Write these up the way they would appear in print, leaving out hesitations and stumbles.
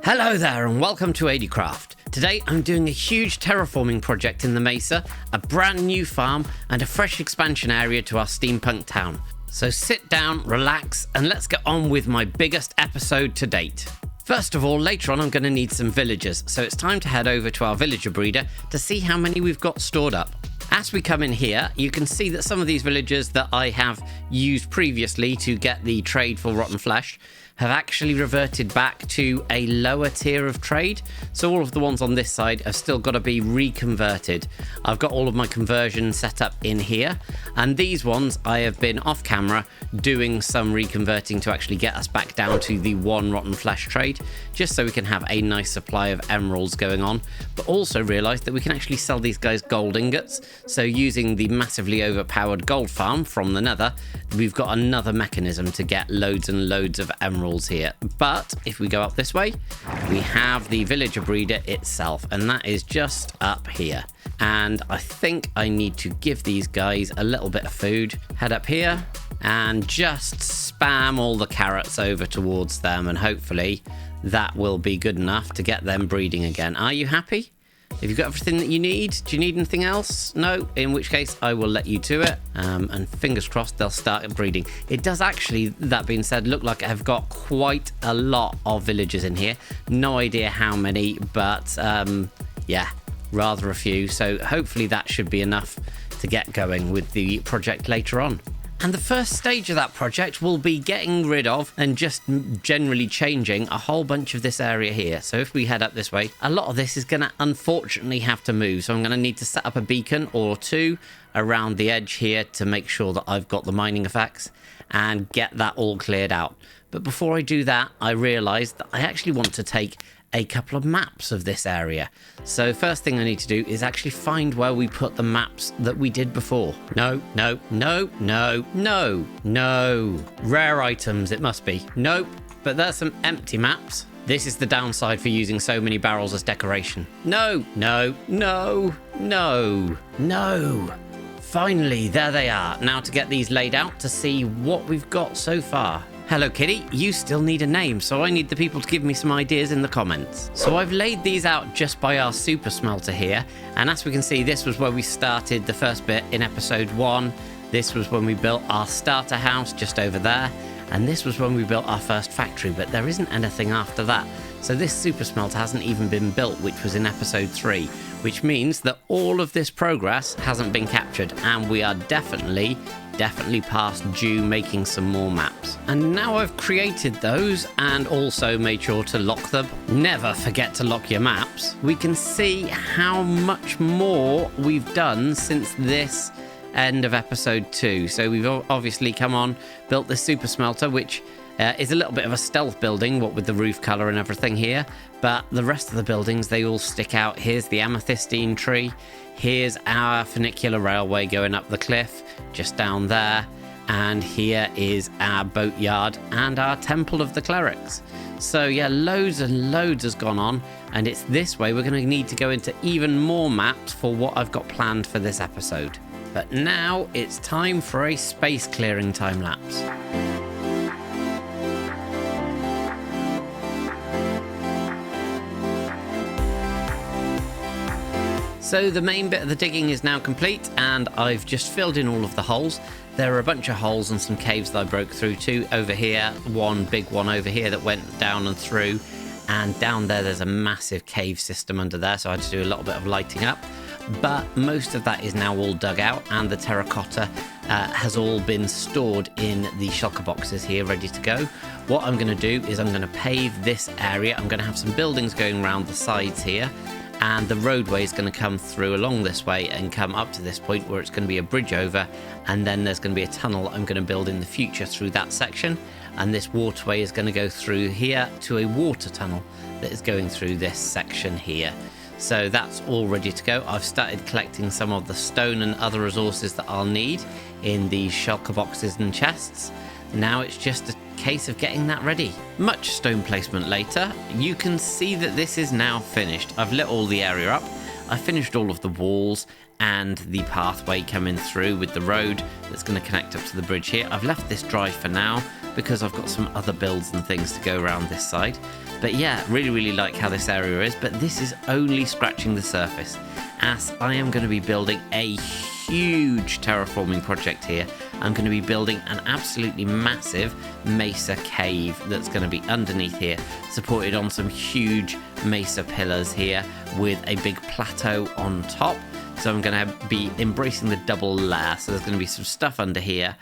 Hello there and welcome to ADcraft. Today I'm doing a huge terraforming project in the Mesa, a brand new farm and a fresh expansion area to our steampunk town. So sit down, relax and let's get on with my biggest episode to date. First of all, later on I'm going to need some villagers, so it's time to head over to our villager breeder to see how many we've got stored up. As we come in here, you can see that some of these villagers that I have used previously to get the trade for rotten flesh have actually reverted back to a lower tier of trade. So all of the ones on this side have still got to be reconverted. I've got all of my conversions set up in here, and these ones I have been off camera doing some reconverting to actually get us back down to the one rotten flesh trade, just so we can have a nice supply of emeralds going on, but also realised that we can actually sell these guys gold ingots. So using the massively overpowered gold farm from the nether, we've got another mechanism to get loads and loads of emeralds here. But if we go up this way, we have the villager breeder itself, and that is just up here. And I think I need to give these guys a little bit of food. Head up here and just spam all the carrots over towards them, and hopefully that will be good enough to get them breeding again. Are you happy? Have you got everything that you need? Do you need anything else? No? In which case, I will let you to it. And fingers crossed, they'll start breeding. It does actually, that being said, look like I've got quite a lot of villagers in here. No idea how many, but yeah, rather a few. So hopefully that should be enough to get going with the project later on. And the first stage of that project will be getting rid of and just generally changing a whole bunch of this area here. So if we head up this way, a lot of this is going to unfortunately have to move. So I'm going to need to set up a beacon or two around the edge here to make sure that I've got the mining effects and get that all cleared out. But before I do that, I realized that I actually want to take a couple of maps of this area. So first thing I need to do is actually find where we put the maps that we did before. No. Rare items, it must be. Nope, but there's some empty maps. This is the downside for using so many barrels as decoration. No. Finally, there they are. Now to get these laid out to see what we've got so far. Hello Kitty, you still need a name, so I need the people to give me some ideas in the comments. So I've laid these out just by our super smelter here, and as we can see, this was where we started the first bit in episode 1. This was when we built our starter house just over there, and this was when we built our first factory, but there isn't anything after that. So this super smelter hasn't even been built, which was in episode 3, which means that all of this progress hasn't been captured, and we are definitely past due making some more maps. And now I've created those and also made sure to lock them. Never forget to lock your maps. We can see how much more we've done since this end of episode 2. So we've obviously come on, built this super smelter, which is a little bit of a stealth building, what with the roof colour and everything here, but the rest of the buildings, they all stick out. Here's the amethystine tree. Here's our funicular railway going up the cliff, just down there. And here is our boatyard and our temple of the clerics. So yeah, loads and loads has gone on, and it's this way we're going to need to go into even more maps for what I've got planned for this episode. But now it's time for a space clearing time lapse. So the main bit of the digging is now complete, and I've just filled in all of the holes. There are a bunch of holes and some caves that I broke through too. Over here, one big one over here that went down and through, and down there's a massive cave system under there, so I had to do a little bit of lighting up. But most of that is now all dug out, and the terracotta has all been stored in the shulker boxes here ready to go. What I'm going to do is I'm going to pave this area. I'm going to have some buildings going around the sides here, and the roadway is going to come through along this way and come up to this point where it's going to be a bridge over, and then there's going to be a tunnel I'm going to build in the future through that section, and this waterway is going to go through here to a water tunnel that is going through this section here. So that's all ready to go. I've started collecting some of the stone and other resources that I'll need in these shulker boxes and chests. Now it's just a case of getting that ready. Much stone placement later, you can see that this is now finished. I've lit all the area up. I finished all of the walls and the pathway coming through with the road that's going to connect up to the bridge here. I've left this dry for now because I've got some other builds and things to go around this side. But yeah, really like how this area is, but this is only scratching the surface, as I am going to be building a huge terraforming project here. I'm going to be building an absolutely massive Mesa cave that's going to be underneath here, supported on some huge Mesa pillars here with a big plateau on top. So I'm going to be embracing the double layer, so there's going to be some stuff under here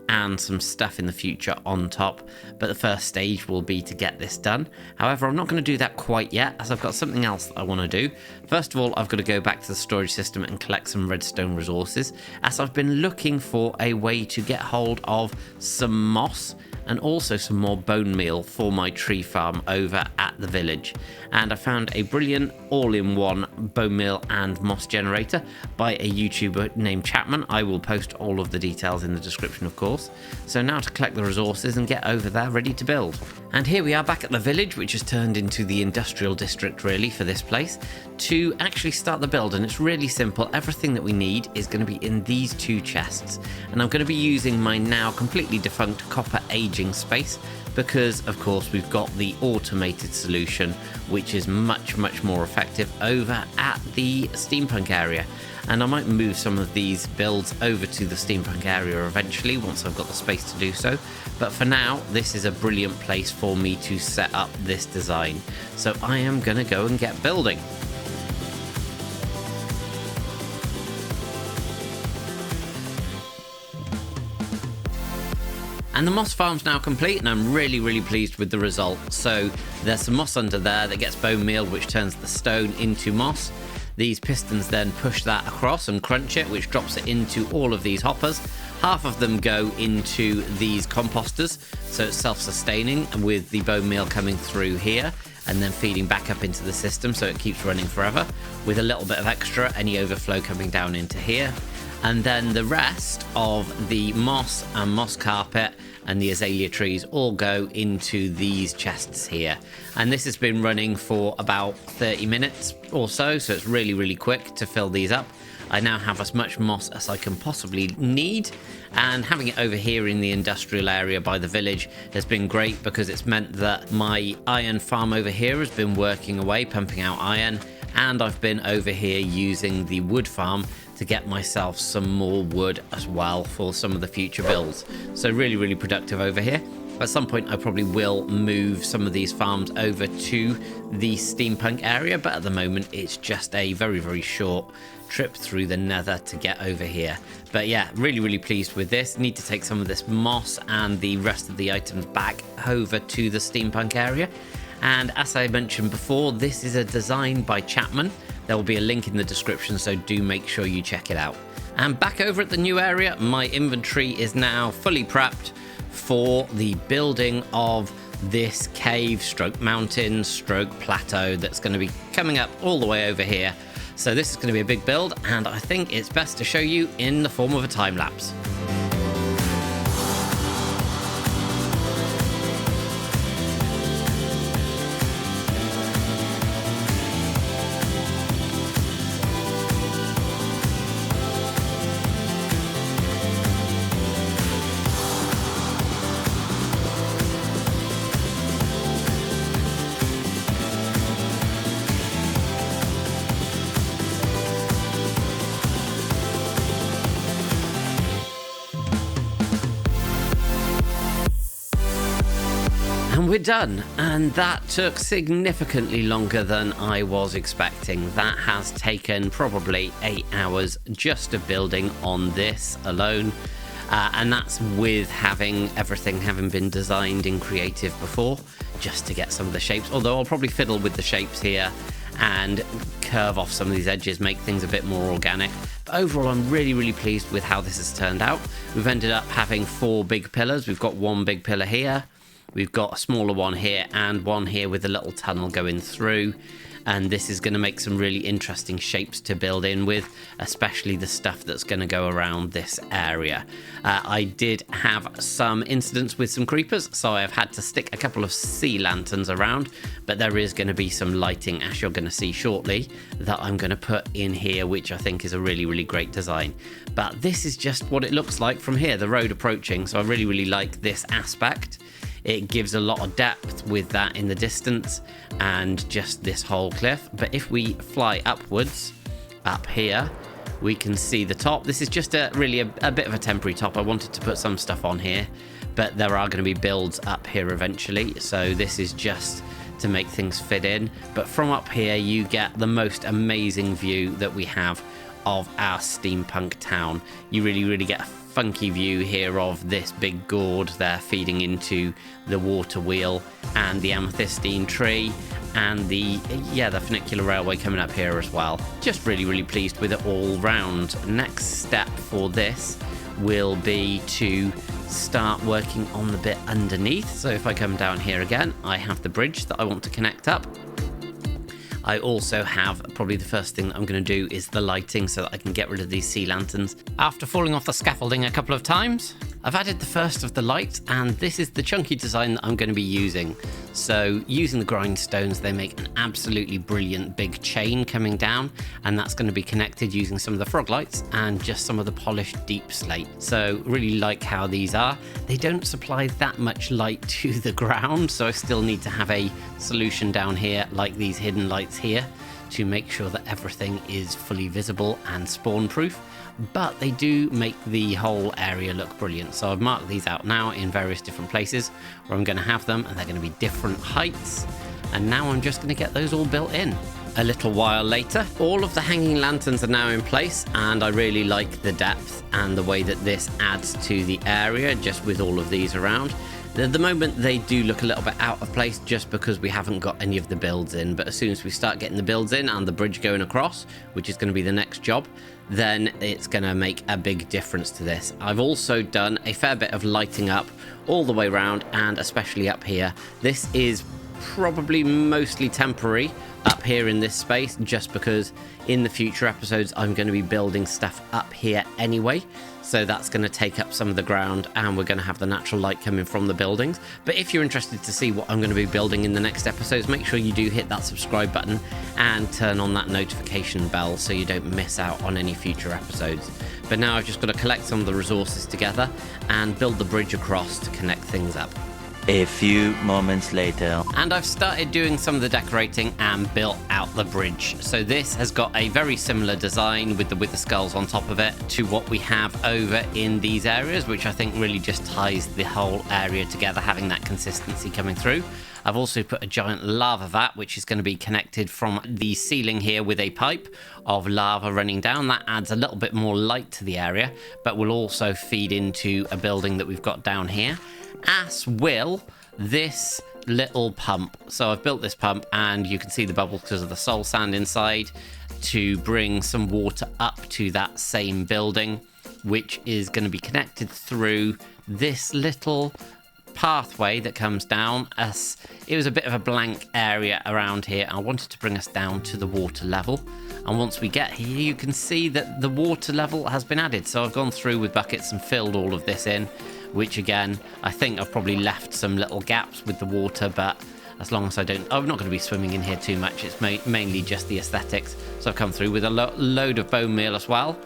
and some stuff in the future on top, but the first stage will be to get this done. However, I'm not going to do that quite yet, as I've got something else that I want to do. First of all, I've got to go back to the storage system and collect some redstone resources, as I've been looking for a way to get hold of some moss and also some more bone meal for my tree farm over at the village. And I found a brilliant all-in-one bone meal and moss generator by a YouTuber named Chapman. I will post all of the details in the description, of course. So now to collect the resources and get over there ready to build. And here we are back at the village, which has turned into the industrial district really for this place, to actually start the build. And it's really simple. Everything that we need is going to be in these two chests. And I'm going to be using my now completely defunct copper aging space, because of course we've got the automated solution, which is much more effective over at the steampunk area. And I might move some of these builds over to the steampunk area eventually once I've got the space to do so, but for now this is a brilliant place for me to set up this design. So I am gonna go and get building. And the moss farm's now complete, and I'm really pleased with the result. So there's some moss under there that gets bone meal, which turns the stone into moss. These pistons then push that across and crunch it, which drops it into all of these hoppers. Half of them go into these composters, so it's self-sustaining with the bone meal coming through here and then feeding back up into the system, so it keeps running forever, with a little bit of extra, any overflow coming down into here. And then the rest of the moss and moss carpet and the azalea trees all go into these chests here. And this has been running for about 30 minutes or so, so it's really quick to fill these up. I now have as much moss as I can possibly need, and having it over here in the industrial area by the village has been great, because it's meant that my iron farm over here has been working away, pumping out iron, and I've been over here using the wood farm to get myself some more wood as well for some of the future builds. So really productive over here. At some point I probably will move some of these farms over to the steampunk area, but at the moment it's just a very short trip through the nether to get over here. But yeah, really pleased with this. Need to take some of this moss and the rest of the items back over to the steampunk area. And as I mentioned before, this is a design by Chapman. There will be a link in the description, so do make sure you check it out. And back over at the new area, my inventory is now fully prepped for the building of this cave stroke mountain stroke plateau that's going to be coming up all the way over here. So this is going to be a big build, and I think it's best to show you in the form of a time lapse. And we're done, and that took significantly longer than I was expecting. That has taken probably 8 hours just of building on this alone, and that's with everything having been designed in creative before, just to get some of the shapes, although I'll probably fiddle with the shapes here and curve off some of these edges, make things a bit more organic. But overall, I'm really pleased with how this has turned out. We've ended up having 4 big pillars. We've got 1 big pillar here, We've got a smaller one here and one here with a little tunnel going through. And this is going to make some really interesting shapes to build in with, especially the stuff that's going to go around this area. I did have some incidents with some creepers, so I've had to stick a couple of sea lanterns around, but there is going to be some lighting, as you're going to see shortly, that I'm going to put in here, which I think is a really, really great design. But this is just what it looks like from here, the road approaching, so I really, really like this aspect. It gives a lot of depth with that in the distance and just this whole cliff. But if we fly upwards, up here, we can see the top. This is just really a bit of a temporary top. I wanted to put some stuff on here, but there are going to be builds up here eventually. So this is just to make things fit in. But from up here, you get the most amazing view that we have of our steampunk town. You really, really get a funky view here of this big gourd there feeding into the water wheel and the amethystine tree and the funicular railway coming up here as well. Just really, really pleased with it all round. Next step for this will be to start working on the bit underneath. So if I come down here again, I have the bridge that I want to connect up. I also have, probably the first thing that I'm going to do is the lighting so that I can get rid of these sea lanterns. After falling off the scaffolding a couple of times, I've added the first of the lights, and this is the chunky design that I'm going to be using. So using the grindstones, they make an absolutely brilliant big chain coming down, and that's going to be connected using some of the frog lights and just some of the polished deep slate. So really like how these are. They don't supply that much light to the ground, so I still need to have a solution down here like these hidden lights here to make sure that everything is fully visible and spawn proof. But they do make the whole area look brilliant. So I've marked these out now in various different places where I'm going to have them, and they're going to be different heights. And now I'm just going to get those all built in. A little while later, all of the hanging lanterns are now in place, and I really like the depth and the way that this adds to the area just with all of these around. At the moment, they do look a little bit out of place just because we haven't got any of the builds in. But as soon as we start getting the builds in and the bridge going across, which is going to be the next job, then it's going to make a big difference to this. I've also done a fair bit of lighting up all the way around, and especially up here. This is probably mostly temporary up here in this space, just because in the future episodes I'm going to be building stuff up here anyway, so that's going to take up some of the ground, and we're going to have the natural light coming from the buildings. But if you're interested to see what I'm going to be building in the next episodes, make sure you do hit that subscribe button and turn on that notification bell so you don't miss out on any future episodes. But now I've just got to collect some of the resources together and build the bridge across to connect things up. A few moments later. And I've started doing some of the decorating and built out the bridge. So this has got a very similar design with the skulls on top of it to what we have over in these areas, which I think really just ties the whole area together, having that consistency coming through. I've also put a giant lava vat, which is going to be connected from the ceiling here with a pipe of lava running down. That adds a little bit more light to the area, but will also feed into a building that we've got down here, as will this little pump. So I've built this pump, and you can see the bubbles because of the soul sand inside, to bring some water up to that same building, which is going to be connected through this little pathway that comes down. As it was a bit of a blank area around here, I wanted to bring us down to the water level, and once we get here you can see that the water level has been added. So I've gone through with buckets and filled all of this in, which again, I think I've probably left some little gaps with the water, but as long as I'm not going to be swimming in here too much. It's mainly just the aesthetics. So I've come through with a load of bone meal as well,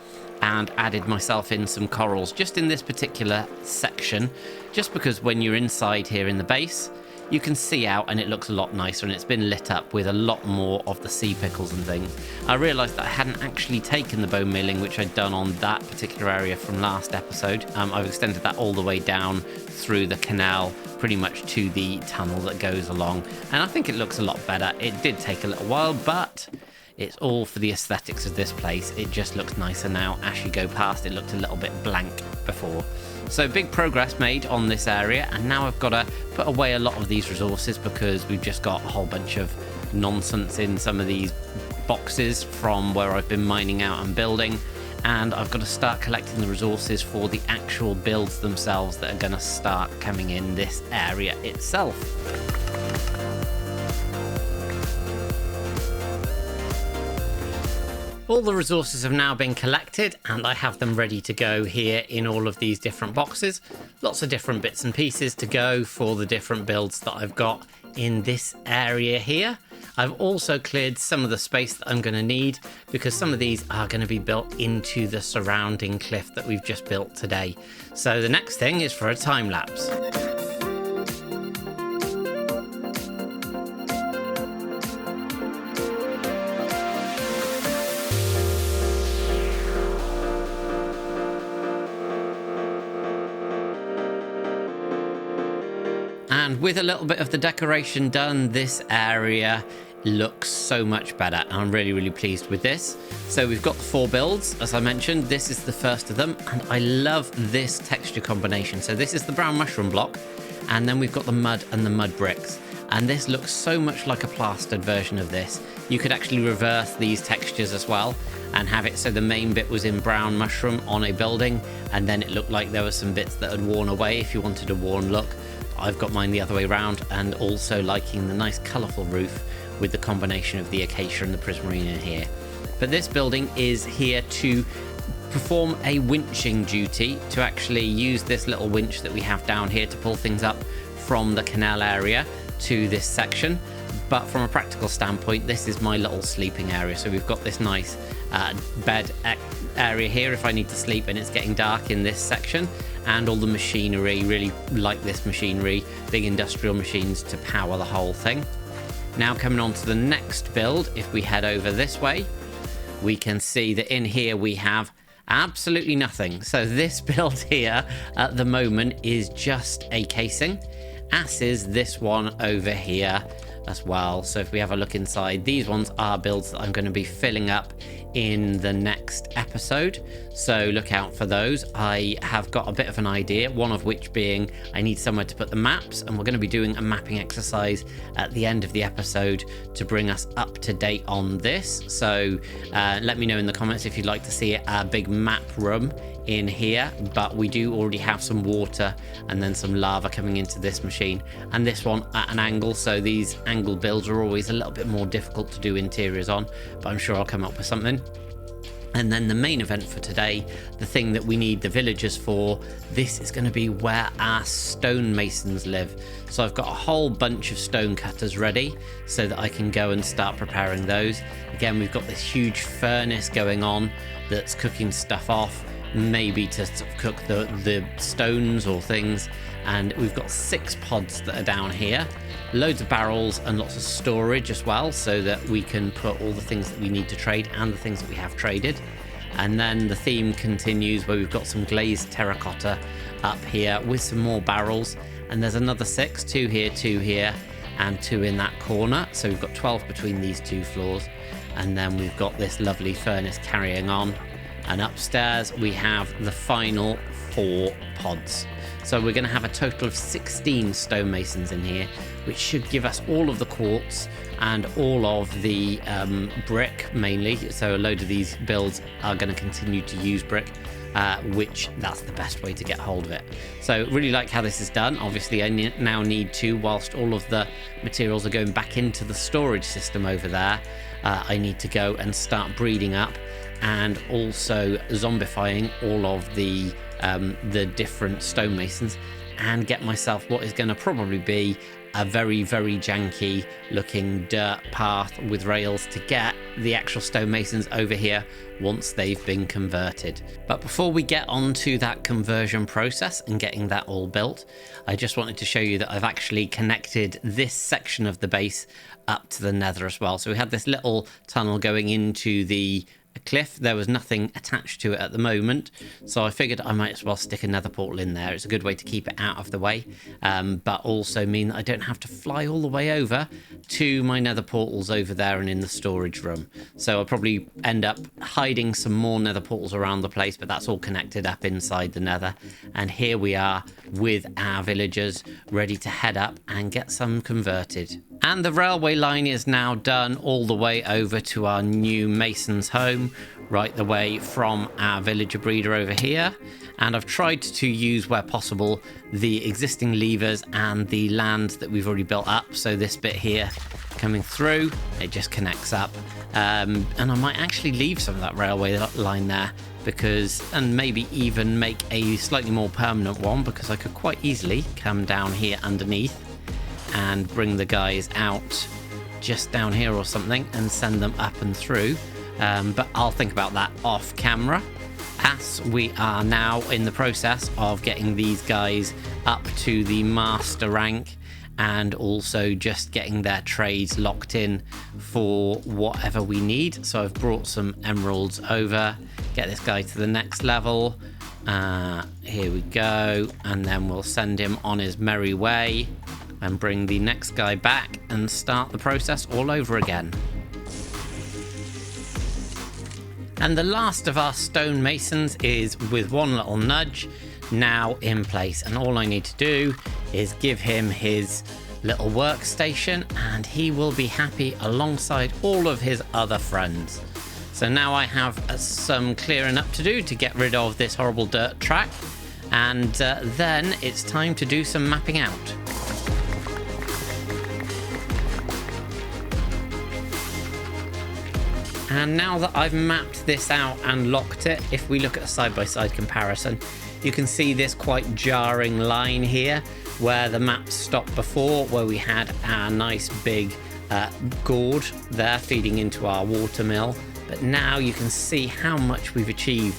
and added myself in some corals just in this particular section, just because when you're inside here in the base, you can see out and it looks a lot nicer, and it's been lit up with a lot more of the sea pickles and things. I realised that I hadn't actually taken the bone mealing, which I'd done on that particular area from last episode. I've extended that all the way down through the canal, pretty much to the tunnel that goes along, and I think it looks a lot better. It did take a little while, but it's all for the aesthetics of this place. It just looks nicer now. As you go past, it looked a little bit blank before. So big progress made on this area, and now I've got to put away a lot of these resources because we've just got a whole bunch of nonsense in some of these boxes from where I've been mining out and building, and I've got to start collecting the resources for the actual builds themselves that are going to start coming in this area itself. All the resources have now been collected and I have them ready to go here in all of these different boxes. Lots of different bits and pieces to go for the different builds that I've got in this area here. I've also cleared some of the space that I'm going to need because some of these are going to be built into the surrounding cliff that we've just built today. So the next thing is for a time lapse. And with a little bit of the decoration done, this area looks so much better. I'm really pleased with this. So we've got the 4 builds, as I mentioned. This is the first of them, and I love this texture combination. So this is the brown mushroom block, and then we've got the mud and the mud bricks. And this looks so much like a plastered version of this. You could actually reverse these textures as well and have it so the main bit was in brown mushroom on a building, and then it looked like there were some bits that had worn away if you wanted a worn look. I've got mine the other way around, and also liking the nice colourful roof with the combination of the acacia and the prismarine in here. But this building is here to perform a winching duty, to actually use this little winch that we have down here to pull things up from the canal area to this section. But from a practical standpoint, this is my little sleeping area. So we've got this nice bed area here if I need to sleep and it's getting dark in this section, and all the machinery, really like this machinery, big industrial machines to power the whole thing. Now coming on to the next build, if we head over this way, we can see that in here we have absolutely nothing. So this build here at the moment is just a casing, as is this one over here as well. So if we have a look inside, these ones are builds that I'm going to be filling up in the next episode, so look out for those. I have got a bit of an idea, one of which being I need somewhere to put the maps, and we're going to be doing a mapping exercise at the end of the episode to bring us up to date on this. So let me know in the comments if you'd like to see a big map room in here, but we do already have some water and then some lava coming into this machine, and this one at an angle, so these angle builds are always a little bit more difficult to do interiors on, but I'm sure I'll come up with something. And then the main event for today, the thing that we need the villagers for, this is going to be where our stonemasons live. So I've got a whole bunch of stone cutters ready so that I can go and start preparing those. Again, we've got this huge furnace going on that's cooking stuff off, maybe to sort of cook the stones or things. And we've got 6 pods that are down here, loads of barrels and lots of storage as well, so that we can put all the things that we need to trade and the things that we have traded. And then the theme continues where we've got some glazed terracotta up here with some more barrels, and there's another 6, 2 here and 2 in that corner, so we've got 12 between these 2 floors. And then we've got this lovely furnace carrying on, and upstairs we have the final 4 pods. So we're going to have a total of 16 stonemasons in here, which should give us all of the quartz and all of the brick mainly. So a load of these builds are going to continue to use brick, which that's the best way to get hold of it. So really like how this is done. Obviously I now need to, whilst all of the materials are going back into the storage system over there, I need to go and start breeding up and also zombifying all of the different stonemasons, and get myself what is going to probably be a very janky looking dirt path with rails to get the actual stonemasons over here once they've been converted. But before we get on to that conversion process and getting that all built, I just wanted to show you that I've actually connected this section of the base up to the nether as well. So we had this little tunnel going into the cliff. There was nothing attached to it at the moment, so I figured I might as well stick a nether portal in there. It's a good way to keep it out of the way, but also mean that I don't have to fly all the way over to my nether portals over there and in the storage room. So I'll probably end up hiding some more nether portals around the place, but that's all connected up inside the nether. And here we are with our villagers ready to head up and get some converted. And the railway line is now done all the way over to our new mason's home, right the way from our villager breeder over here. And I've tried to use, where possible, the existing levers and the land that we've already built up. So this bit here coming through, it just connects up. And I might actually leave some of that railway line there, because, and maybe even make a slightly more permanent one, because I could quite easily come down here underneath and bring the guys out just down here or something and send them up and through. But I'll think about that off camera, as we are now in the process of getting these guys up to the master rank, and also just getting their trades locked in for whatever we need. So I've brought some emeralds over, get this guy to the next level. Here we go, and then we'll send him on his merry way and bring the next guy back and start the process all over again. And the last of our stonemasons is, with one little nudge, now in place. And all I need to do is give him his little workstation, and he will be happy alongside all of his other friends. So now I have some clearing up to do to get rid of this horrible dirt track. And then it's time to do some mapping out. And now that I've mapped this out and locked it, if we look at a side-by-side comparison, you can see this quite jarring line here where the map stopped before, where we had our nice big gourd there feeding into our water mill. But now you can see how much we've achieved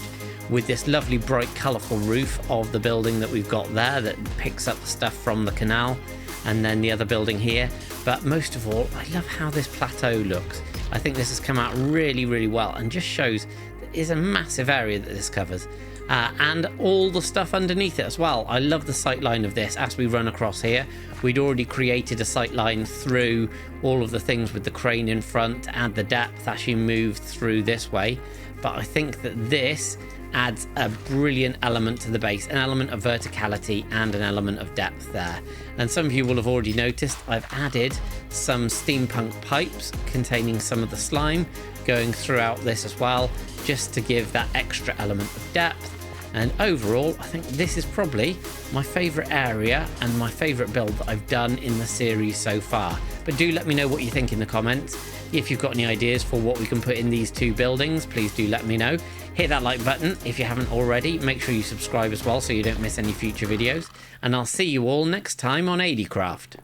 with this lovely bright colourful roof of the building that we've got there that picks up the stuff from the canal, and then the other building here. But most of all, I love how this plateau looks. I think this has come out really, really well, and just shows that it's a massive area that this covers. And all the stuff underneath it as well. I love the sight line of this as we run across here. We'd already created a sight line through all of the things with the crane in front, and the depth as you move through this way. But I think that this adds a brilliant element to the base, an element of verticality and an element of depth there. And some of you will have already noticed I've added some steampunk pipes containing some of the slime going throughout this as well, just to give that extra element of depth. And overall, I think this is probably my favourite area and my favourite build that I've done in the series so far. But do let me know what you think in the comments. If you've got any ideas for what we can put in these two buildings, please do let me know. Hit that like button if you haven't already. Make sure you subscribe as well so you don't miss any future videos. And I'll see you all next time on ADcraft.